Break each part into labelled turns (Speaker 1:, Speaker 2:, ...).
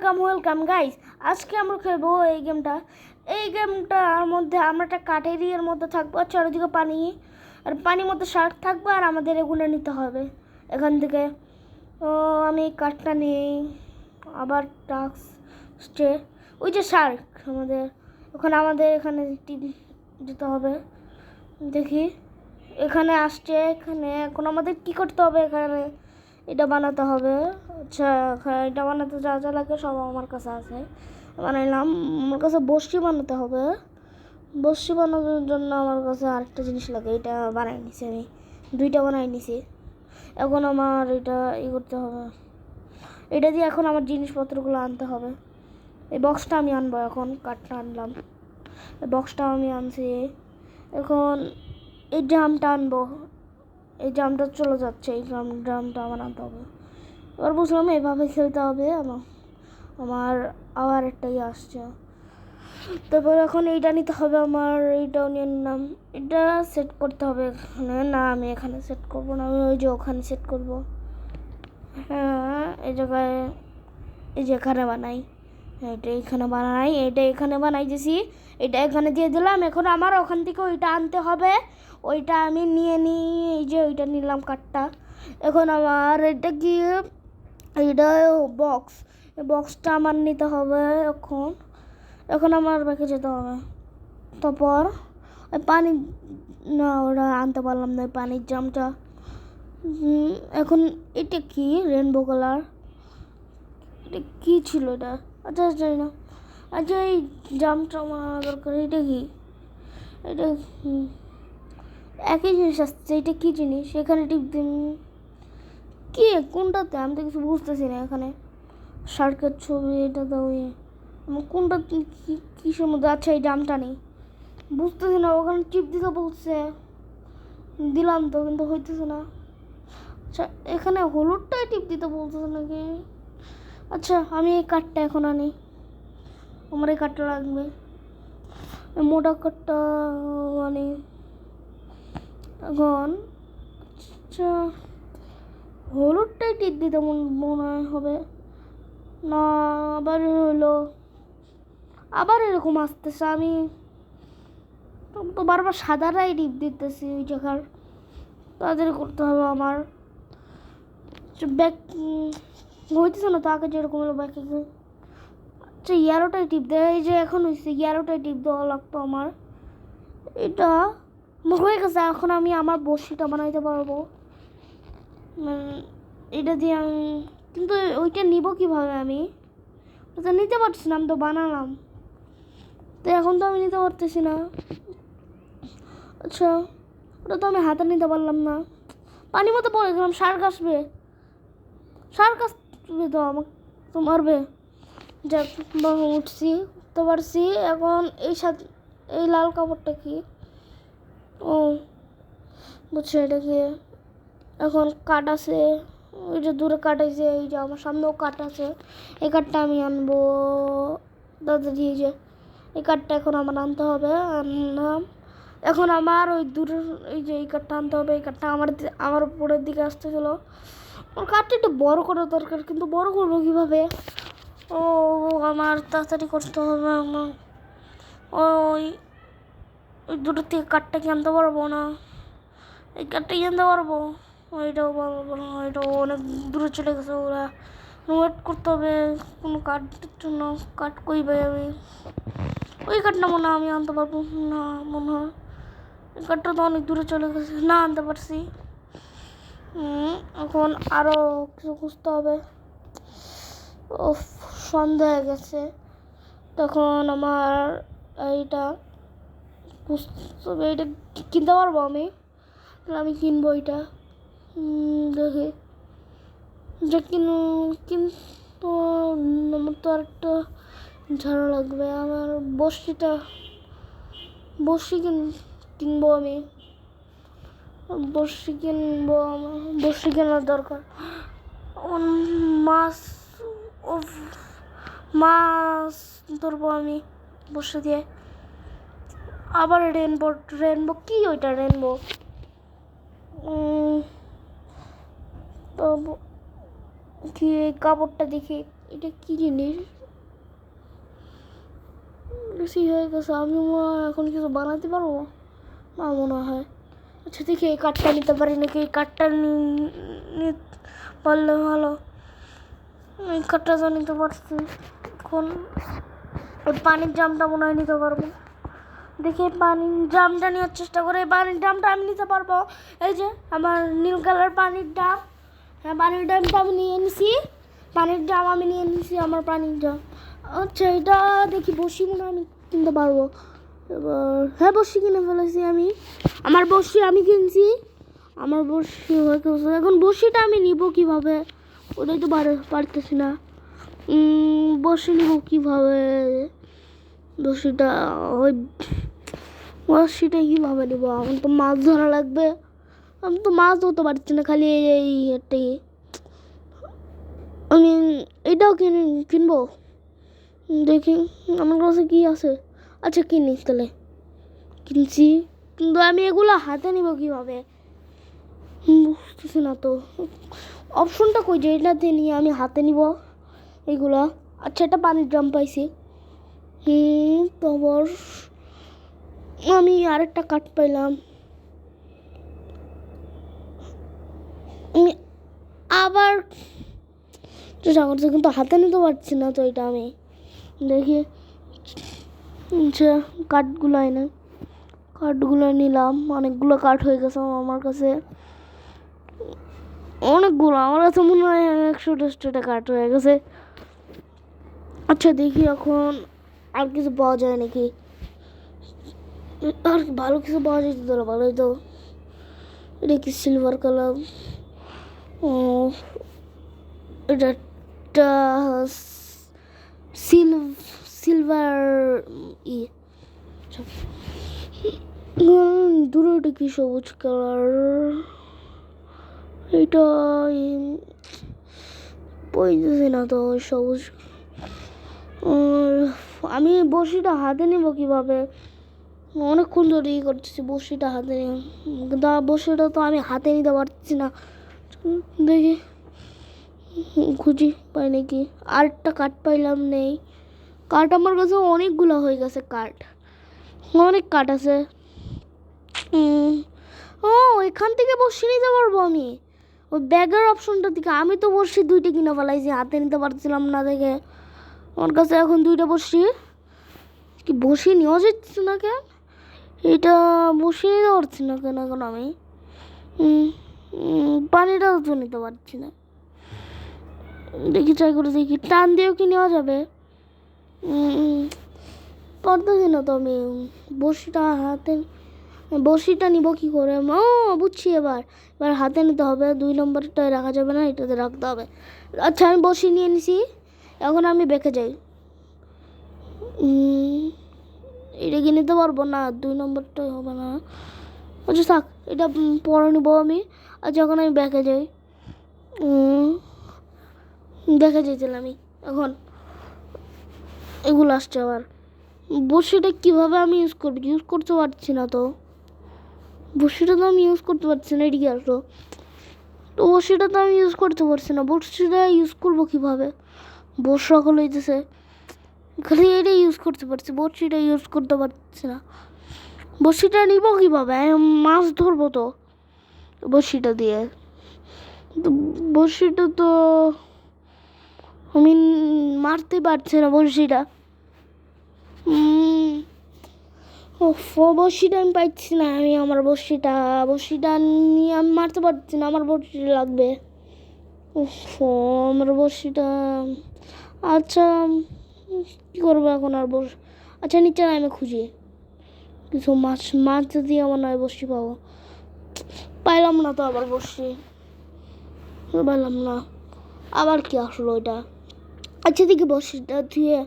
Speaker 1: Welcome guys. আজকে আমরা খেলবো এই গেমটার মধ্যে আমরা একটা কাঠের ইয়ের মধ্যে থাকবো, আর চারিদিকে পানি, আর পানির মধ্যে শার্ক থাকবে, আর আমাদের এগুলো নিতে হবে এখান থেকে। তো আমি কাঠটা নিই, আবার টাস্ক স্টে, ওই যে শার্ক আমাদের এখানে দিতে হবে। দেখি এখানে আসছে, এখানে এখন আমাদের কি করতে হবে? এখানে এটা বানাতে হবে। আচ্ছা, এটা বানাতে যা যা লাগে সব আমার কাছে আছে, বানাইলাম। আমার কাছে বড়শি বানাতে হবে। বড়শি বানানোর জন্য আমার কাছে আরেকটা জিনিস লাগে, এটা বানাই নিছি আমি, দুইটা বানাই নিছি। এখন আমার এটা করতে হবে, এটা দিয়ে এখন আমার জিনিসপত্রগুলো আনতে হবে। এই বক্সটা আমি আনবো, এখন কাঠটা আনলাম, এই বক্সটা আমি আনছি। এখন এই ড্রামটা আনবো, এই ড্রামটা চলে যাচ্ছে, এই ড্রামটা আমার আনতে হবে। এবার বুঝলাম এভাবে খেলতে হবে। আমার আবার একটাই আসছে। তারপর এখন এইটা নিতে হবে আমার, এইটাও নিয়ে নিলাম। এটা সেট করতে হবে এখানে, না আমি এখানে সেট করবো না, আমি ওই যে ওখানে সেট করবো। হ্যাঁ, এই জায়গায়, এই যে এখানে বানাই, এটা এখানে বানাই দিয়েছি, এটা এখানে দিয়ে দিলাম। এখন আমার ওখান থেকে ওইটা আনতে হবে, ওইটা আমি নিয়ে নিই। এই যে ওইটা নিলাম কাঠটা। এখন আমার এটা কি, এইটা বক্সটা আমার নিতে হবে। এখন আমার ব্যাকে যেতে হবে। তারপর ওই পানি, না ওরা আনতে পারলাম না, পানির জামটা। এখন এটা কি রেনবো কালার, এটা কী ছিল এটা? আচ্ছা জানি না। আচ্ছা, এই জামটা আমার দরকার। এটা কি? এটা একই জিনিস আসছে, এটা কী জিনিস? এখানে টিপ দিন, কি কোনটাতে? আমি তো কিছু বুঝতেছি না। এখানে শার্কের ছবি, এটা তো ওই কোনটা কিসের মধ্যে? আচ্ছা, এই জামটা নেই, বুঝতেছি না। ওখানে টিপ দিতে বলছে, দিলাম তো, কিন্তু হইতেছে না। আচ্ছা, এখানে হলুদটাই টিপ দিতে বলতেছে নাকি? আচ্ছা, আমি এই কাঠটা এখন আনি, আমার এই কাঠটা লাগবে, মোটা কাঠটা আনি এখন। আচ্ছা, হলুদটাই টিপ দিতে মনে হবে না। আবার হলো, আবার এরকম আসতেছে। আমি তো বারবার সাদাটাই টিপ দিতেছি ওই জায়গার, তাড়াতাড়ি করতে হবে আমার। ব্যাক হইতেছে না তো, আগে যেরকম হলো ব্যাকে। আচ্ছা, ইয়ারোটাই টিপ দেয়, এই যে এখন হয়েছে, ইয়ারোটাই টিপ দেওয়া লাগতো আমার। এটা হয়ে গেছে। এখন আমি আমার বড়শিটা বানাইতে পারবো, এটা দিয়ে আমি, কিন্তু ওইটা নিব কিভাবে? আমি ওটা নিতে পারছি না, আমি তো বানালাম, তো এখন তো আমি নিতে পারতেছি না। আচ্ছা, ওটা তো আমি হাতে নিতে পারলাম না, পানির মতো পড়ে গেলাম। শার্ক আসবে তো আমাকে তো মারবে। যাক, উঠছি তো পারছি। এখন এই লাল কাপড়টা কি? ও বুঝছি, এটা কি? এখন কাঠ আছে, ওই যে দূরে কাঠ আছে, এই যে আমার সামনেও কাঠ আছে। এই কাঠটা আমি আনবো তাড়াতাড়ি। এই যে এই কাঠটা এখন আমার আনতে হবে, আনলাম। এখন আমার ওই দূরের, এই যে এই কাঠটা আনতে হবে। এই কাঠটা আমার উপরের দিকে আসতেছিল। ওর কাঠটা একটু বড় করা দরকার, কিন্তু বড় করবো কীভাবে? ও আমার তাড়াতাড়ি করতে হবে। আমার ওই ওই দুটোর থেকে কাঠটা কি আনতে পারবো না? এই কাঠটাই আনতে পারবো, ওইটাও পারবো না, ওইটাও অনেক দূরে চলে গেছে। ওরা ওয়েট করতে হবে কোনো কাঠের জন্য। কাঠ কই পাই আমি? ওই কাঠটা মনে হয় আমি আনতে পারবো না, মনে হয় এই কাঠটা তো অনেক দূরে চলে গেছে, না আনতে পারছি। এখন আরও কিছু খুঁজতে হবে। ও, সন্ধ্যা হয়ে গেছে। তখন আমার এইটা বুঝতে হবে, এটা কিনতে পারবো আমি? আমি কিনবো এটা, দেখি যে কিন্তু আমার তো আরেকটা ঝাড়া লাগবে। আমার বড়শি কিনবো আমি, বড়শি কিনবো, আমার বড়শি কেনার দরকার। মাছ, ও মাছ ধরবো আমি বড়শি দিয়ে। আবার রেনবো কি? ওইটা রেনবো। তো কি কাপড়টা দেখি, এটা কি জিনিস বেশি হয়ে গেছে? আমি এখন কিছু বানাতে পারবো না মনে হয়। আচ্ছা দেখি এই কাঠটা নিতে পারি নাকি। এই কাঠটা পারলে ভালো। এই কাঠটা তো নিতে পারছি। এখন ওই পানির জামটা মনে হয় নিতে পারবো। দেখি পানির জামটা নেওয়ার চেষ্টা করে। এই পানির জামটা আমি নিতে পারবো। এই যে আমার নীল কালার পানির ডাম। হ্যাঁ পানির ডামটা আমি নিয়ে নিছি। পানির জাম আমি নিয়ে নিছি আমার পানির জাম। আচ্ছা এটা দেখি বসি মনে হয় আমি কিনতে পারবো এবার। হ্যাঁ বসি কিনে ফেলেছি আমি। আমার বসি আমি কিনছি। আমার বসি হয়ে গেছে। এখন বসিটা আমি নিব কিভাবে ওটাই তো পারতেছি না। বসি নিব কিভাবে? বসিটা ওই বসিটা কীভাবে নিব? আমার তো মাছ ধরা লাগবে। আমি তো মাছ ধরতে পারছি না, খালি এই একটাই। আমি এটাও কিনবো। দেখি আমার কাছে কি আছে। আচ্ছা কিনি তাহলে। কিনছি কিন্তু আমি এগুলো হাতে নিব কিভাবে বুঝতেছি না তো। অপশনটা কই যে এটাতে নিয়ে আমি হাতে নিব এইগুলা? আচ্ছা এটা পানির ড্রাম পাইছি। তারপর আমি আরেকটা কাঠ পাইলাম। আমি আবার চেষ্টা করছি কিন্তু হাতে নিতে পারছি না তো। এটা আমি দেখি। আচ্ছা কাঠগুলো এনে কাঠগুলো নিলাম। অনেকগুলো কাঠ হয়ে গেছে আমার কাছে। অনেকগুলো আমার কাছে মনে হয় 100-150টা কাঠ হয়ে গেছে। আচ্ছা দেখি এখন আর কিছু পাওয়া যায় নাকি। আর ভালো কিছু পাওয়া যায় তো ভালোই তো। এটা কি সিলভার কালার? ও এটা একটা সিলভার ই। দূরে এটা কি সবুজ কালার? এটা বুঝতেছি না তো সবুজ। আমি বসিটা হাতে নিব কিভাবে? অনেকক্ষণ ধরে করতেছি বসিটা হাতে নিয়ে, কিন্তু বসিটা তো আমি হাতে নিতে পারছি না। দেখি খুঁজি পাই নাকি। আরেকটা কাঠ পাইলাম নেই। কাঠ আমার কাছে অনেকগুলো হয়ে গেছে। কাঠ অনেক কাঠ আছে। ও এখান থেকে বসে নিতে পারবো আমি ওই ব্যাগের অপশনটা থেকে। আমি তো বসি 2টা কিনে ফেলাইছি, হাতে নিতে পারছিলাম না দেখে। আমার কাছে এখন 2টা বসি। কি বসে নেওয়া যাচ্ছে না কেন? এটা বসে নিতে পারছি না কেন এখন আমি? পানিটাও তো নিতে পারছি না। দেখি ট্রাই করে দেখি। টান দিয়েও কি নেওয়া যাবে? পারতেছি না তো আমি। বসিটা নিব কি করে? ও বুঝছি এবার। এবার হাতে নিতে হবে। 2 নম্বরটায় রাখা যাবে না, এটাতে রাখতে হবে। আচ্ছা আমি বসি নিয়ে নিছি। এখন আমি বেঁকে যাই। এটা কি নিতে পারবো না? 2 নম্বরটাই হবে না। আচ্ছা থাক, এটা পরে নিব আমি। আর যখন আমি বেঁকে যাই, দেখে যাইছিলাম আমি। এখন এগুলো আসছে আবার। বসিটা কীভাবে আমি ইউজ করতে পারছি না তো। বসিটা তো আমি ইউজ করতে পারছি না। এদিকে আসো তো। বসিটা তো আমি ইউজ করতে পারছি না। বসিটা ইউজ করবো কীভাবে? বস সকল হইতেছে, খালি এটা ইউজ করতে পারছি, বসিটা ইউজ করতে পারছি না। বসিটা নিব কীভাবে? মাছ ধরবো তো বসিটা দিয়ে। তো বসিটা তো আমি মারতে পারছি না বসিটা। বসিটা আমি পাইছি না। আমি আমার বসিটা নিয়ে আমি মারতে পারছি না। আমার বসিটা লাগবে। আমার বসিটা। আচ্ছা কী করবো এখন আর আচ্ছা নিচে আমি খুঁজি কিছু মাছ যদি আমার নয় বসি পাবো। পাইলাম না তো আবার বসি পাইলাম না। আবার কি আসলো এটা? আচ্ছা দেখি বসিটা ধুয়ে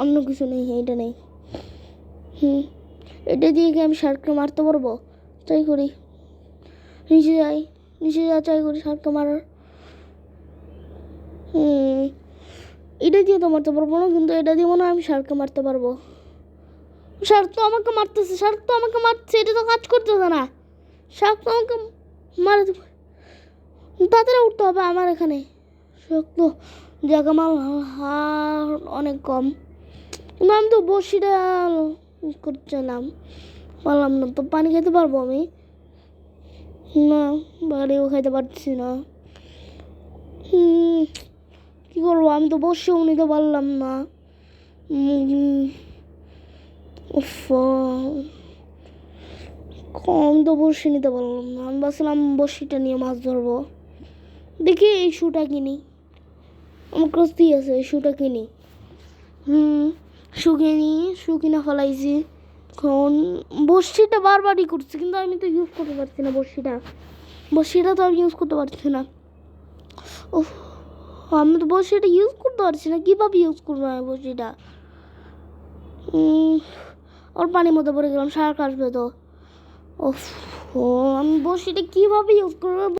Speaker 1: অন্য কিছু নেই। এটা নেই। এটা দিয়ে কি আমি শার্ককে মারতে পারবো? ট্রাই করি। নিচে যা ট্রাই করি শার্ককে মারার। এটা দিয়ে তো মারতে পারবো না, কিন্তু এটা দিয়ে মনে হয় আমি শার্ককে মারতে পারবো। শার্ক তো আমাকে মারছে। এটা তো কাজ করতেছে না। শার্ক তো আমাকে মারতে। তাড়াতাড়ি উঠতে হবে আমার এখানে। শার্ক তো যাক আমার অনেক কম, কিন্তু আমি তো বড়শিটা ইউজ করছিলাম, পারলাম না তো। পানি খেতে পারবো আমি? না, পানিও খাইতে পারছি না। কি করবো, আমি তো বসেও নিতে পারলাম না। উফ, কম তো বসে নিতে পারলাম না। আমি ভাবছিলাম বড়শিটা নিয়ে মাছ ধরবো। দেখি এই শুটা কিনি, আমার কাছেই আছে, এই শুটা কিনি। শু কিনি, শু কিনে ফেলাইছি। এখন বড়শিটা বারবারই করছি, কিন্তু আমি তো ইউজ করতে পারছি না বড়শিটা তো আমি ইউজ করতে পারছি না। ও, আমি তো বড়শিটা ইউজ করতে পারছি না, কীভাবে ইউজ করবো আমি বড়শিটা? ওর পানির মধ্যে পড়ে গেলাম, শার্ক আসবে তো। ও, আমি বড়শিটা কীভাবে ইউজ করবো?